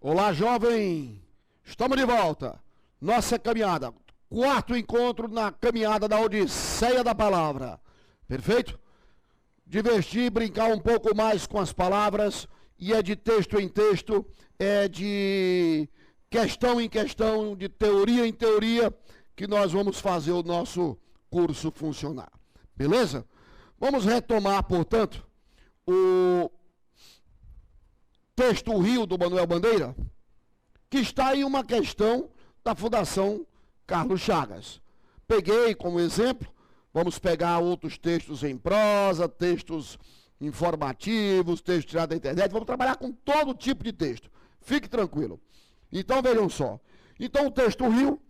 Olá, jovem! Estamos de volta. Nossa caminhada. Quarto encontro na caminhada da Odisseia da Palavra. Perfeito? Divertir, brincar um pouco mais com as palavras. E é de texto em texto, é de questão em questão, de teoria em teoria, que nós vamos fazer o nosso curso funcionar. Beleza? Vamos retomar, portanto, o texto O Rio, do Manuel Bandeira, que está em uma questão da Fundação Carlos Chagas. Peguei como exemplo, vamos pegar outros textos em prosa, textos informativos, textos tirados da internet, vamos trabalhar com todo tipo de texto. Fique tranquilo. Então vejam só. Então o texto O Rio,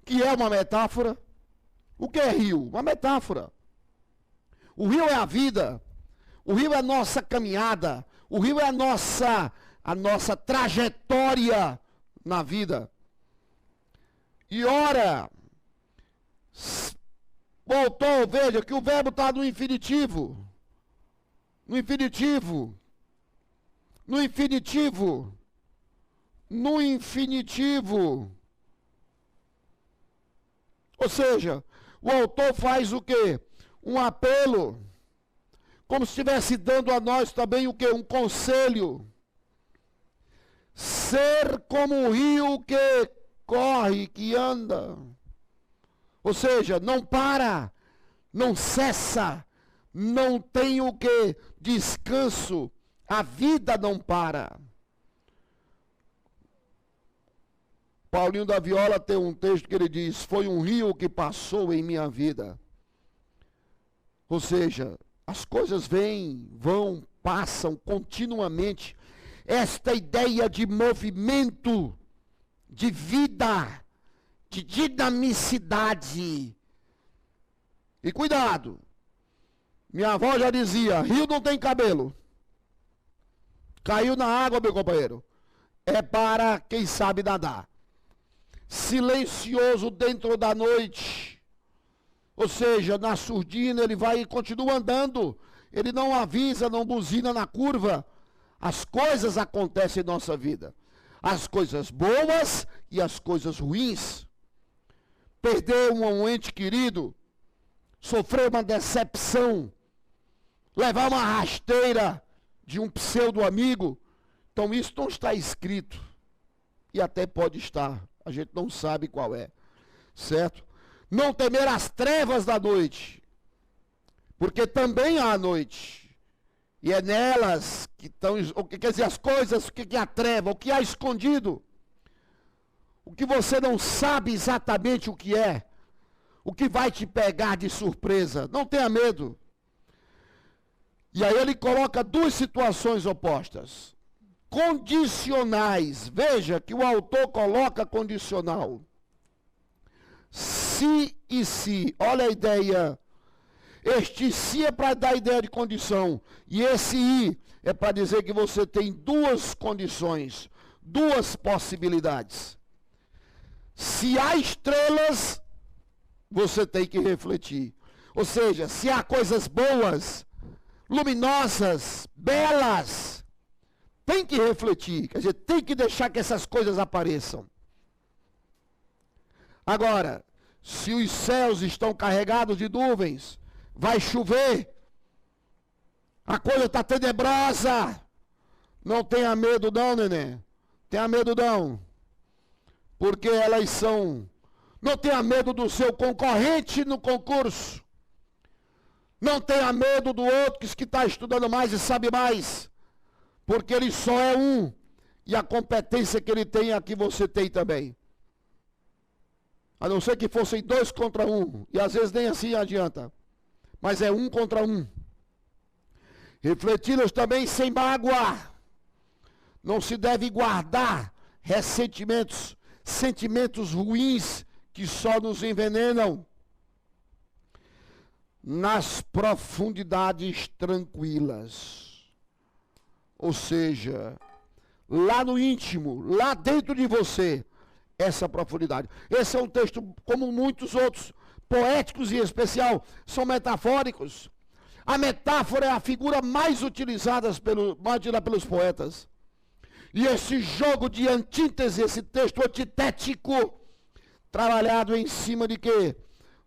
que é uma metáfora. O que é rio? Uma metáfora. O rio é a vida. O rio é a nossa caminhada. O rio é a nossa trajetória na vida. E ora, voltou, veja que o verbo está no infinitivo. No infinitivo. No infinitivo. No infinitivo. Ou seja, o autor faz o quê? Um apelo, como se estivesse dando a nós também o quê? Um conselho. Ser como o rio que corre, que anda. Ou seja, não para, não cessa, não tem o quê? Descanso. A vida não para. Paulinho da Viola tem um texto que ele diz: foi um rio que passou em minha vida. Ou seja, as coisas vêm, vão, passam continuamente. Esta ideia de movimento, de vida, de dinamicidade. E cuidado, minha avó já dizia, rio não tem cabelo. Caiu na água, meu companheiro. É para quem sabe nadar. Silencioso dentro da noite. Ou seja, na surdina ele vai e continua andando. Ele não avisa, não buzina na curva. As coisas acontecem em nossa vida. As coisas boas e as coisas ruins. Perder um ente querido. Sofrer uma decepção. Levar uma rasteira de um pseudo amigo. Então isso não está escrito. E até pode estar. A gente não sabe qual é. Certo? Não temer as trevas da noite, porque também há a noite, e é nelas que estão, quer dizer, as coisas, o que é a treva, o que há escondido, o que você não sabe exatamente o que é, o que vai te pegar de surpresa. Não tenha medo. E aí ele coloca duas situações opostas, condicionais. Veja que o autor coloca condicional. Se e se, olha a ideia. Este se é para dar a ideia de condição, e esse i é para dizer que você tem duas condições, duas possibilidades. Se há estrelas, você tem que refletir. Ou seja, se há coisas boas, luminosas, belas, tem que refletir, quer dizer, tem que deixar que essas coisas apareçam. Agora, se os céus estão carregados de nuvens, vai chover, a coisa está tenebrosa, não tenha medo não, neném, tenha medo não, porque elas são, não tenha medo do seu concorrente no concurso, não tenha medo do outro que está estudando mais e sabe mais, porque ele só é um, e a competência que ele tem é a que você tem também. A não ser que fossem 2 contra 1. E às vezes nem assim adianta. Mas é 1 contra 1. Refleti-los também sem mágoa. Não se deve guardar ressentimentos, sentimentos ruins que só nos envenenam. Nas profundidades tranquilas. Ou seja, lá no íntimo, lá dentro de você, essa profundidade. Esse é um texto, como muitos outros, poéticos e em especial, são metafóricos. A metáfora é a figura mais utilizada pelos poetas. E esse jogo de antítese, esse texto antitético, trabalhado em cima de quê?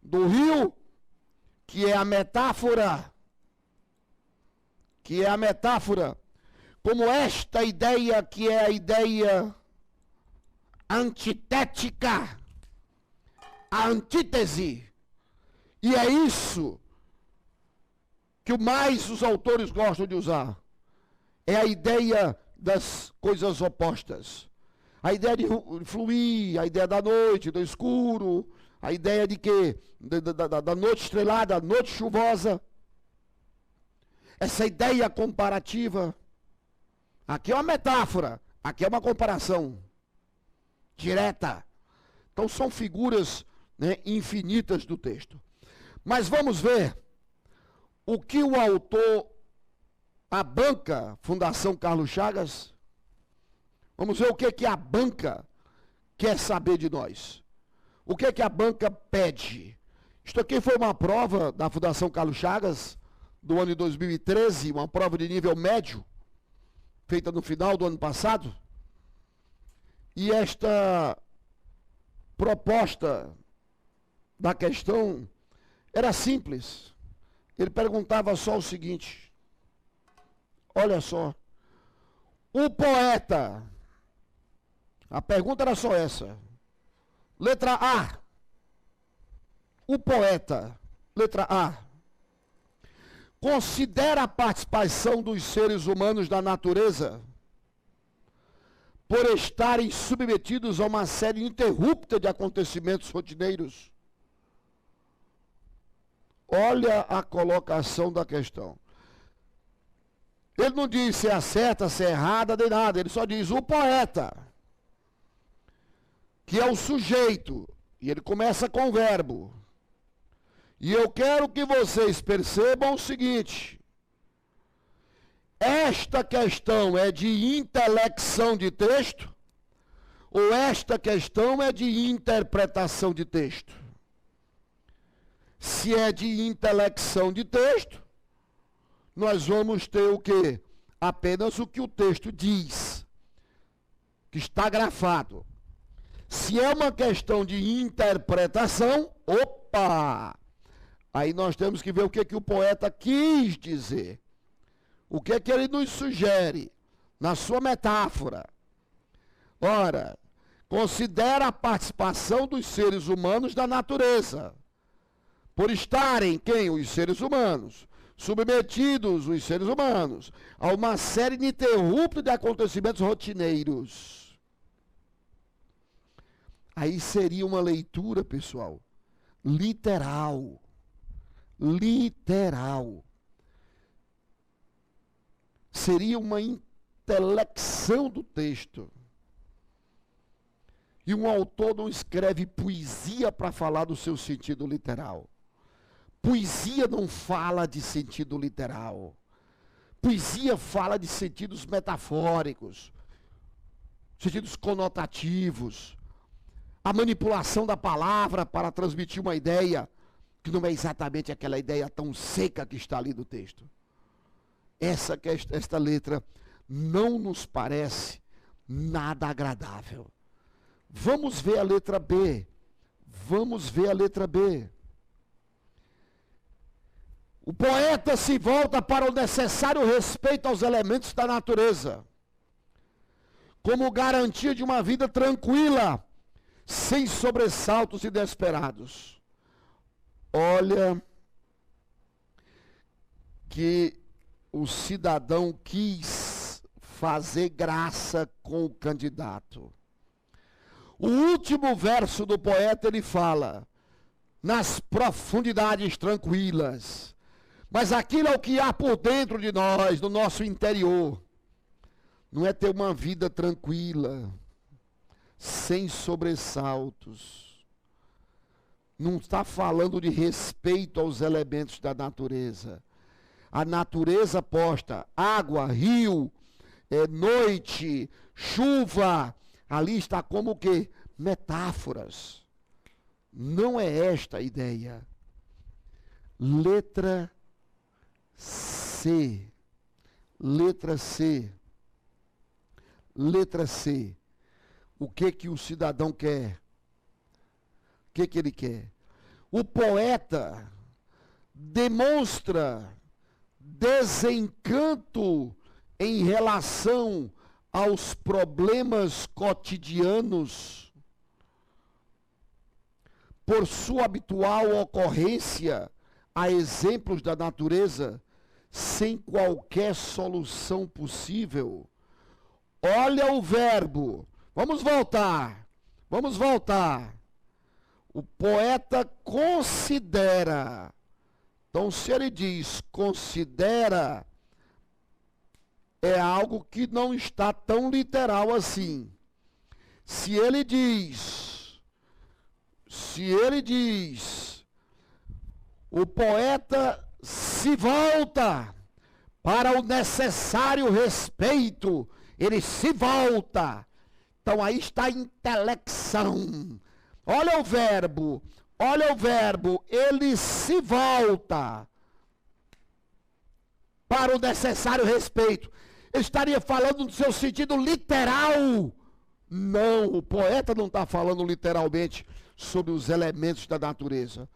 Do rio, que é a metáfora, como esta ideia que é a ideia antitética, a antítese. E é isso que mais os autores gostam de usar. É a ideia das coisas opostas. A ideia de fluir, a ideia da noite, do escuro, a ideia de quê? Da noite estrelada, noite chuvosa. Essa ideia comparativa. Aqui é uma metáfora, aqui é uma comparação direta. Então são figuras, né, infinitas do texto. Mas vamos ver o que o autor, a banca, Fundação Carlos Chagas, vamos ver o que a banca quer saber de nós. O que a banca pede? Isto aqui foi uma prova da Fundação Carlos Chagas, do ano de 2013, uma prova de nível médio, feita no final do ano passado. E esta proposta da questão era simples. Ele perguntava só o seguinte: olha só, o poeta, a pergunta era só essa. Letra A, o poeta, letra A, considera a participação dos seres humanos da natureza por estarem submetidos a uma série ininterrupta de acontecimentos rotineiros. Olha a colocação da questão. Ele não diz se é certa, se é errada, nem nada. Ele só diz o poeta, que é o sujeito. E ele começa com o verbo. E eu quero que vocês percebam o seguinte: esta questão é de intelecção de texto, ou esta questão é de interpretação de texto? Se é de intelecção de texto, nós vamos ter o quê? Apenas o que o texto diz, que está grafado. Se é uma questão de interpretação, opa! Aí nós temos que ver o que o poeta quis dizer. O que ele nos sugere na sua metáfora? Ora, considera a participação dos seres humanos da natureza, por estarem, quem? Os seres humanos, submetidos, os seres humanos, a uma série ininterrupta de acontecimentos rotineiros. Aí seria uma leitura, pessoal, literal. Literal. Seria uma intelecção do texto. E um autor não escreve poesia para falar do seu sentido literal. Poesia não fala de sentido literal. Poesia fala de sentidos metafóricos, sentidos conotativos, a manipulação da palavra para transmitir uma ideia que não é exatamente aquela ideia tão seca que está ali no texto. Esta letra não nos parece nada agradável. Vamos ver a letra B. Vamos ver a letra B. O poeta se volta para o necessário respeito aos elementos da natureza, como garantia de uma vida tranquila, sem sobressaltos inesperados. Olha que o cidadão quis fazer graça com o candidato. O último verso do poeta, ele fala: nas profundidades tranquilas. Mas aquilo é o que há por dentro de nós, no nosso interior. Não é ter uma vida tranquila, sem sobressaltos. Não está falando de respeito aos elementos da natureza. A natureza posta, água, rio, noite, chuva, ali está como o quê? Metáforas. Não é esta a ideia. Letra C. Letra C. Letra C. O que o cidadão quer? O que ele quer? O poeta demonstra desencanto em relação aos problemas cotidianos por sua habitual ocorrência a exemplos da natureza, sem qualquer solução possível. Olha o verbo. Vamos voltar. O poeta considera. Então, se ele diz considera, é algo que não está tão literal assim. Se ele diz, o poeta se volta para o necessário respeito, ele se volta. Então aí está a intelecção. Olha o verbo, ele se volta para o necessário respeito. Ele estaria falando no seu sentido literal. Não, o poeta não está falando literalmente sobre os elementos da natureza.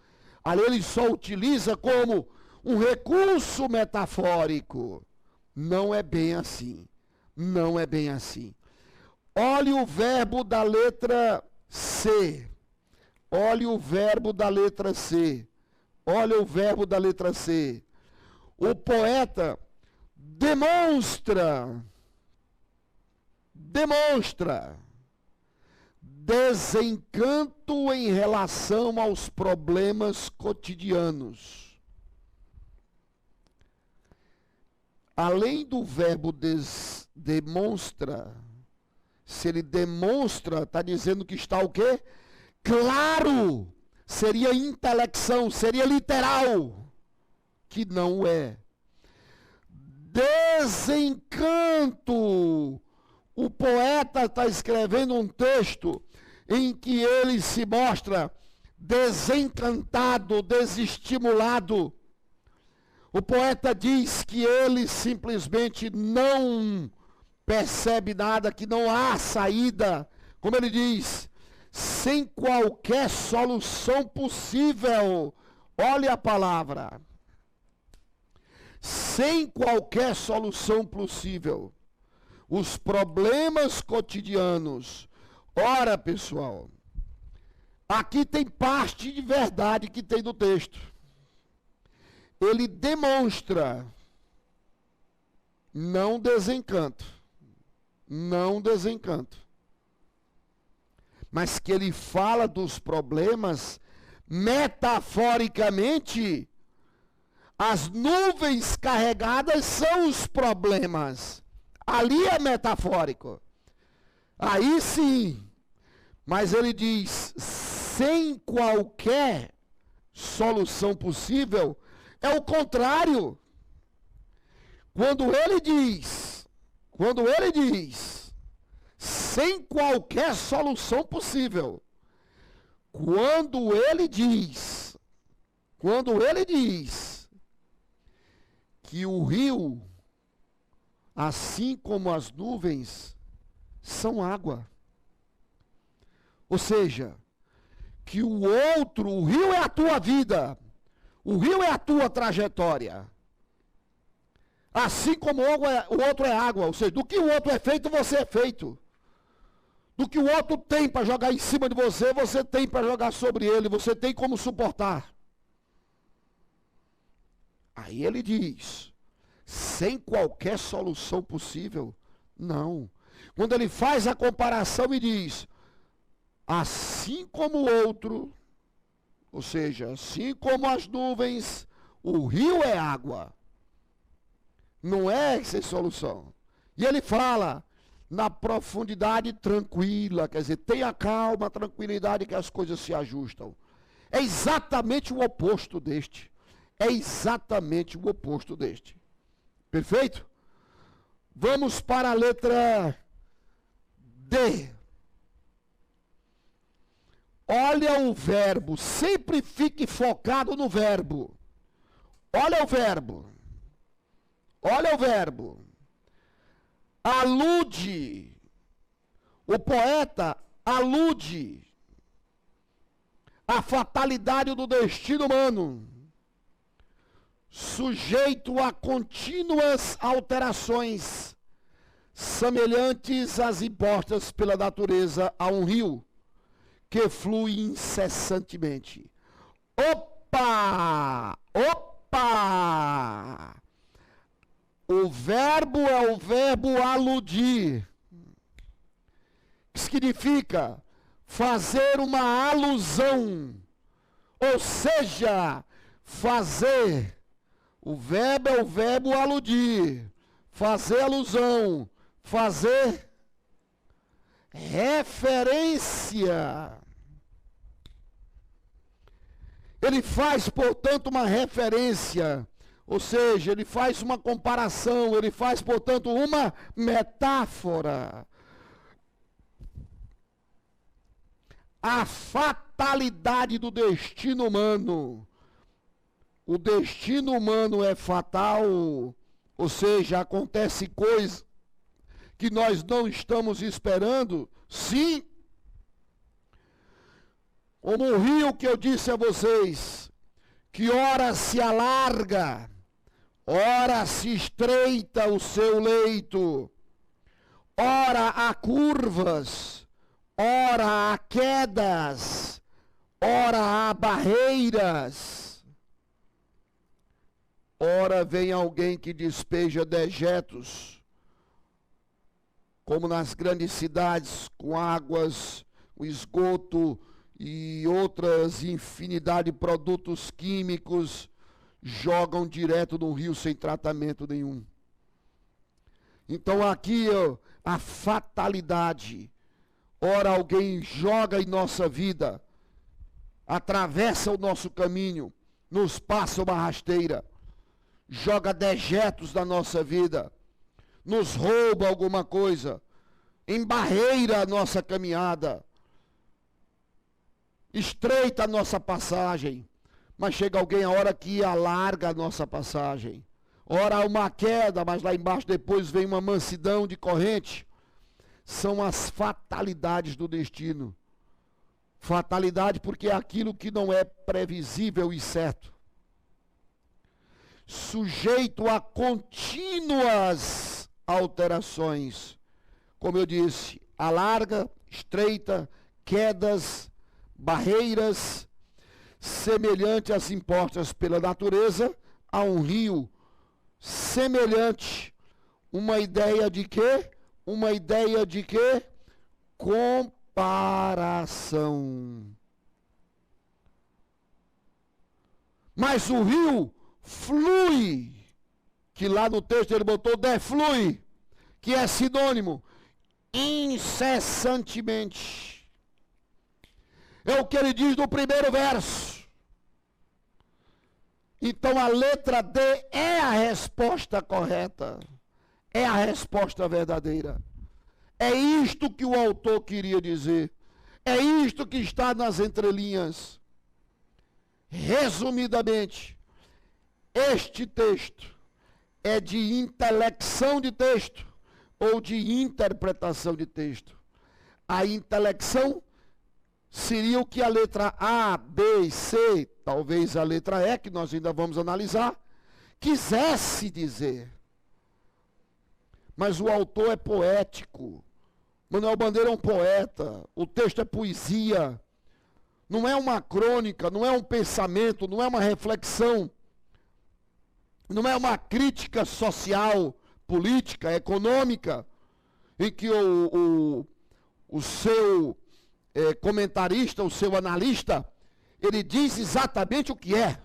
Ali ele só utiliza como um recurso metafórico. Não é bem assim. Olhe o verbo da letra C. O poeta demonstra desencanto em relação aos problemas cotidianos. Além do verbo demonstra, se ele demonstra, está dizendo que está o quê? Claro! Seria intelecção, seria literal, que não é. Desencanto. O poeta está escrevendo um texto em que ele se mostra desencantado, desestimulado. O poeta diz que ele simplesmente não percebe nada, que não há saída. Como ele diz, sem qualquer solução possível. Olha a palavra. Sem qualquer solução possível. Os problemas cotidianos. Ora, pessoal, aqui tem parte de verdade que tem no texto. Ele demonstra não desencanto, mas que ele fala dos problemas metaforicamente. As nuvens carregadas são os problemas. Ali é metafórico. Aí sim. Mas ele diz, sem qualquer solução possível, é o contrário. Quando ele diz, sem qualquer solução possível, quando ele diz que o rio, assim como as nuvens, são água. Ou seja, que o rio é a tua vida, o rio é a tua trajetória. Assim como o outro é água, ou seja, do que o outro é feito, você é feito. Do que o outro tem para jogar em cima de você, você tem para jogar sobre ele, você tem como suportar. Aí ele diz, sem qualquer solução possível, não. Quando ele faz a comparação e diz, assim como o outro, ou seja, assim como as nuvens, o rio é água. Não é sem solução. E ele fala na profundidade tranquila, quer dizer, tenha calma, tranquilidade que as coisas se ajustam. É exatamente o oposto deste. Perfeito? Vamos para a letra D. Olha o verbo, sempre fique focado no verbo. Olha o verbo. Alude O poeta alude à fatalidade do destino humano, sujeito a contínuas alterações, semelhantes às impostas pela natureza a um rio que flui incessantemente. Opa! Opa! O verbo é o verbo aludir, que significa fazer uma alusão, ou seja, fazer. O verbo é o verbo aludir, fazer alusão, fazer referência. Ele faz, portanto, uma referência, ou seja, ele faz uma comparação, ele faz, portanto, uma metáfora. A fatalidade do destino humano. O destino humano é fatal, ou seja, acontece coisa que nós não estamos esperando, sim. Como o rio que eu disse a vocês, que ora se alarga, ora se estreita o seu leito, ora há curvas, ora há quedas, ora há barreiras. Ora vem alguém que despeja dejetos, como nas grandes cidades, com águas, o esgoto e outras infinidade de produtos químicos, jogam direto no rio sem tratamento nenhum. Então aqui a fatalidade. Ora alguém joga em nossa vida, atravessa o nosso caminho, nos passa uma rasteira, joga dejetos da nossa vida, nos rouba alguma coisa, embarreira a nossa caminhada, estreita a nossa passagem, mas chega alguém a hora que alarga a nossa passagem. Ora há uma queda, mas lá embaixo depois vem uma mansidão de corrente. São as fatalidades do destino. Fatalidade porque é aquilo que não é previsível e certo. Sujeito a contínuas alterações. Como eu disse, alarga, estreita, quedas, barreiras, semelhante às impostas pela natureza a um rio, semelhante. Uma ideia de quê? Uma ideia de quê? Comparação. Mas o rio flui, que lá no texto ele botou deflui, que é sinônimo, incessantemente. É o que ele diz no primeiro verso. Então a letra D é a resposta correta. É a resposta verdadeira. É isto que o autor queria dizer. É isto que está nas entrelinhas. Resumidamente, este texto é de intelecção de texto ou de interpretação de texto. A intelecção seria o que a letra A, B e C, talvez a letra E, que nós ainda vamos analisar, quisesse dizer. Mas o autor é poético. Manuel Bandeira é um poeta. O texto é poesia. Não é uma crônica, não é um pensamento, não é uma reflexão. Não é uma crítica social, política, econômica, em que o seu comentarista, o seu analista, ele diz exatamente o que é.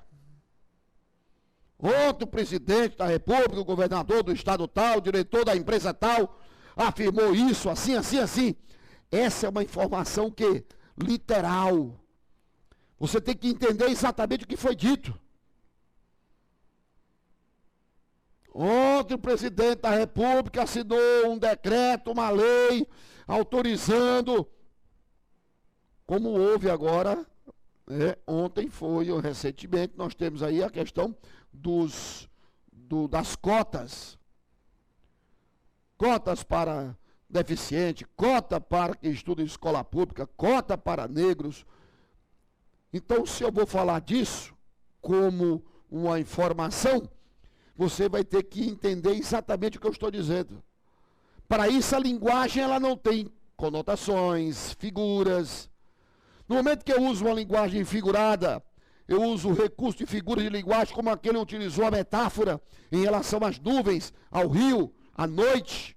Ontem o presidente da República, o governador do estado tal, o diretor da empresa tal, afirmou isso, assim, assim, assim. Essa é uma informação que literal. Você tem que entender exatamente o que foi dito. Ontem o presidente da República assinou um decreto, uma lei, autorizando, como houve agora, ontem foi, ou recentemente, nós temos aí a questão das cotas. Cotas para deficiente, cota para quem estuda em escola pública, cota para negros. Então, se eu vou falar disso como uma informação, você vai ter que entender exatamente o que eu estou dizendo. Para isso, a linguagem ela não tem conotações, figuras. No momento que eu uso uma linguagem figurada, eu uso o recurso de figura de linguagem como aquele utilizou a metáfora em relação às nuvens, ao rio, à noite,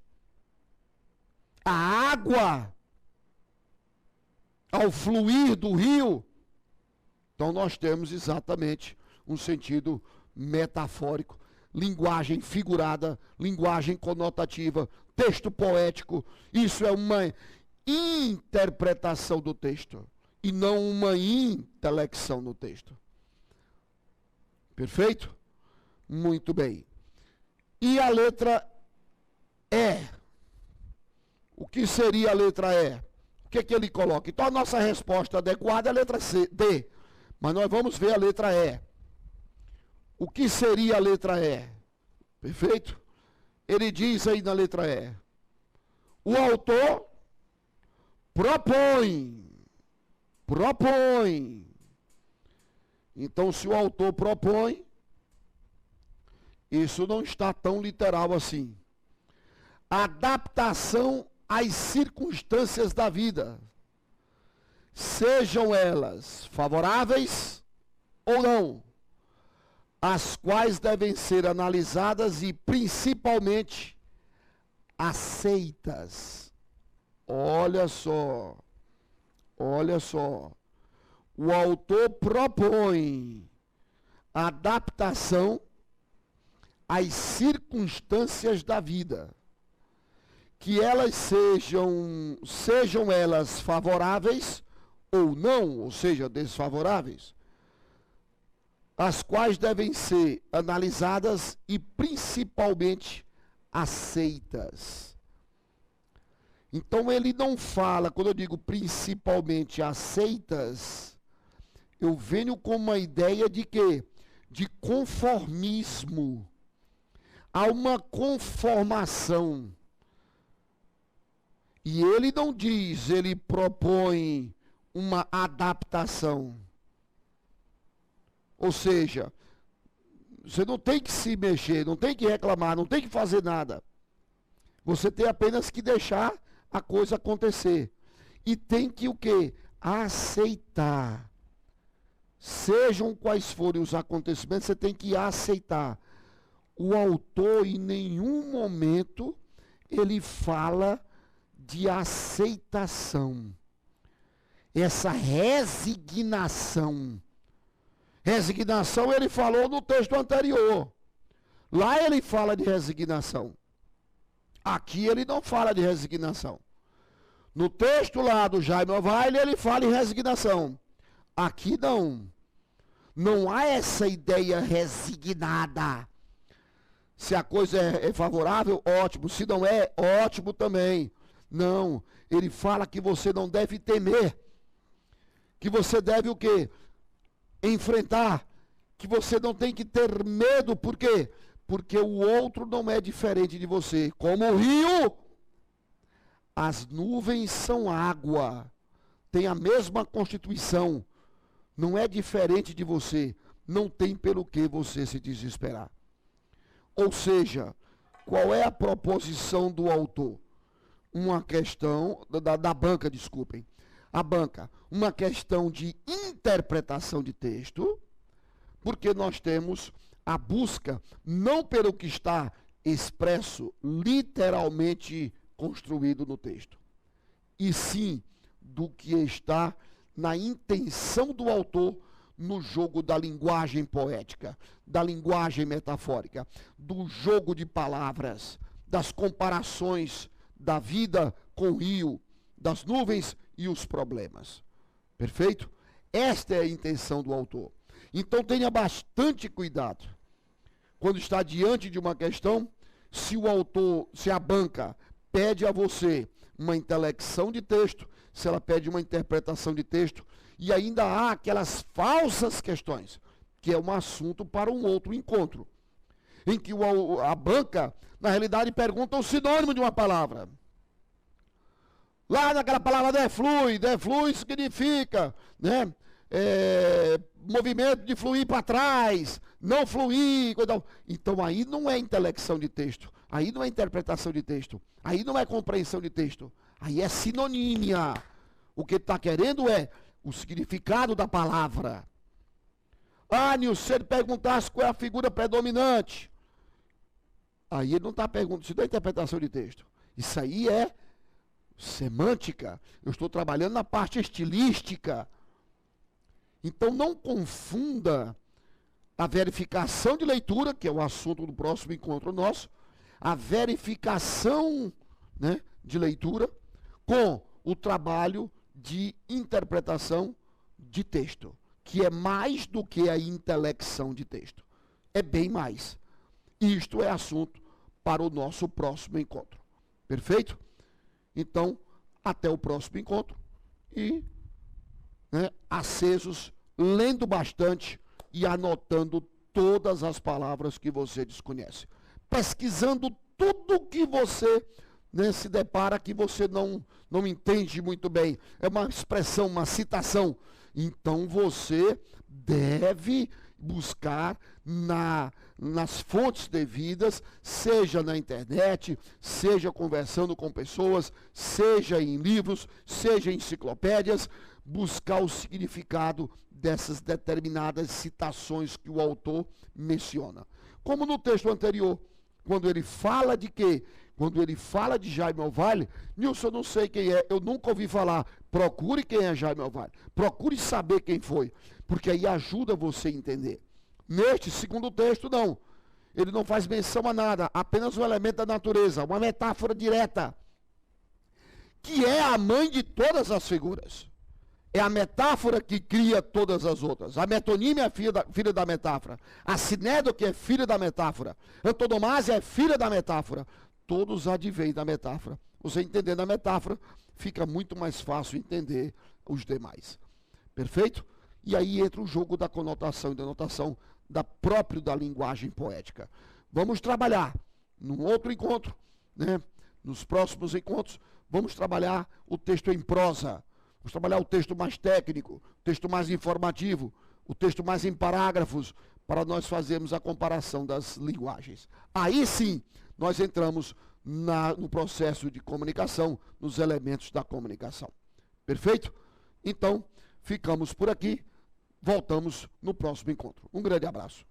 à água, ao fluir do rio. Então nós temos exatamente um sentido metafórico, linguagem figurada, linguagem conotativa, texto poético. Isso é uma interpretação do texto e não uma intelecção no texto. Perfeito? Muito bem. E a letra E. O que seria a letra E? O que é que ele coloca? Então a nossa resposta adequada é a letra D. Mas nós vamos ver a letra E. O que seria a letra E? Perfeito? Ele diz aí na letra E. O autor propõe. Então, se o autor propõe, isso não está tão literal assim. Adaptação às circunstâncias da vida, sejam elas favoráveis ou não, as quais devem ser analisadas e principalmente aceitas. Olha só. O autor propõe adaptação às circunstâncias da vida, que elas sejam elas favoráveis ou não, ou seja, desfavoráveis, as quais devem ser analisadas e principalmente aceitas. Então ele não fala, quando eu digo principalmente aceitas, eu venho com uma ideia de quê? De conformismo. Há uma conformação. E ele não diz, ele propõe uma adaptação. Ou seja, você não tem que se mexer, não tem que reclamar, não tem que fazer nada. Você tem apenas que deixar a coisa acontecer. E tem que o quê? Aceitar. Sejam quais forem os acontecimentos, você tem que aceitar. O autor, em nenhum momento, ele fala de aceitação. Essa resignação. Resignação ele falou no texto anterior. Lá ele fala de resignação. Aqui ele não fala de resignação. No texto lá do Jaime Ovalle, ele fala em resignação. Aqui não. Não há essa ideia resignada. Se a coisa é favorável, ótimo. Se não é, ótimo também. Não. Ele fala que você não deve temer. Que você deve o quê? Enfrentar. Que você não tem que ter medo. Por quê? Porque o outro não é diferente de você. Como o rio, as nuvens são água. Tem a mesma constituição. Não é diferente de você. Não tem pelo que você se desesperar. Ou seja, qual é a proposição do autor? Uma questão, da banca, desculpem. A banca, uma questão de interpretação de texto, porque nós temos a busca, não pelo que está expresso, literalmente construído no texto, e sim do que está na intenção do autor no jogo da linguagem poética, da linguagem metafórica, do jogo de palavras, das comparações da vida com o rio, das nuvens e os problemas. Perfeito? Esta é a intenção do autor. Então tenha bastante cuidado quando está diante de uma questão, se o autor, se a banca pede a você uma intelecção de texto, se ela pede uma interpretação de texto, e ainda há aquelas falsas questões, que é um assunto para um outro encontro, em que a banca, na realidade, pergunta o sinônimo de uma palavra. Lá naquela palavra deflui significa, né? Movimento de fluir para trás, não fluir. Então aí não é intelecção de texto, aí não é interpretação de texto, aí não é compreensão de texto, aí é sinonímia. O que está querendo é o significado da palavra. Nilson, se ele perguntasse qual é a figura predominante, aí ele não está perguntando, isso não é interpretação de texto, isso aí é semântica. Eu estou trabalhando na parte estilística. Então não confunda a verificação de leitura, que é o assunto do próximo encontro nosso, a verificação, né, de leitura, com o trabalho de interpretação de texto, que é mais do que a intelecção de texto. É bem mais. Isto é assunto para o nosso próximo encontro. Perfeito? Então, até o próximo encontro e, né, acesos, lendo bastante e anotando todas as palavras que você desconhece. Pesquisando tudo que você, né, se depara que você não entende muito bem. É uma expressão, uma citação. Então você deve buscar nas fontes devidas, seja na internet, seja conversando com pessoas, seja em livros, seja em enciclopédias, buscar o significado dessas determinadas citações que o autor menciona. Como no texto anterior, quando ele fala de quê? Quando ele fala de Jaime Ovalle, Nilson, eu não sei quem é, eu nunca ouvi falar. Procure quem é Jaime Ovalle. Procure saber quem foi, porque aí ajuda você a entender. Neste segundo texto, não. Ele não faz menção a nada, apenas um elemento da natureza, uma metáfora direta, que é a mãe de todas as figuras. É a metáfora que cria todas as outras. A metonímia é filha da metáfora. A sinédoque é filha da metáfora. Antonomasia é filha da metáfora. Todos advêm da metáfora. Você entendendo a metáfora, fica muito mais fácil entender os demais. Perfeito? E aí entra o jogo da conotação e denotação da linguagem poética. Vamos trabalhar num outro encontro, né? Nos próximos encontros, vamos trabalhar o texto em prosa. Vamos trabalhar o texto mais técnico, o texto mais informativo, o texto mais em parágrafos, para nós fazermos a comparação das linguagens. Aí sim, nós entramos no processo de comunicação, nos elementos da comunicação. Perfeito? Então, ficamos por aqui. Voltamos no próximo encontro. Um grande abraço.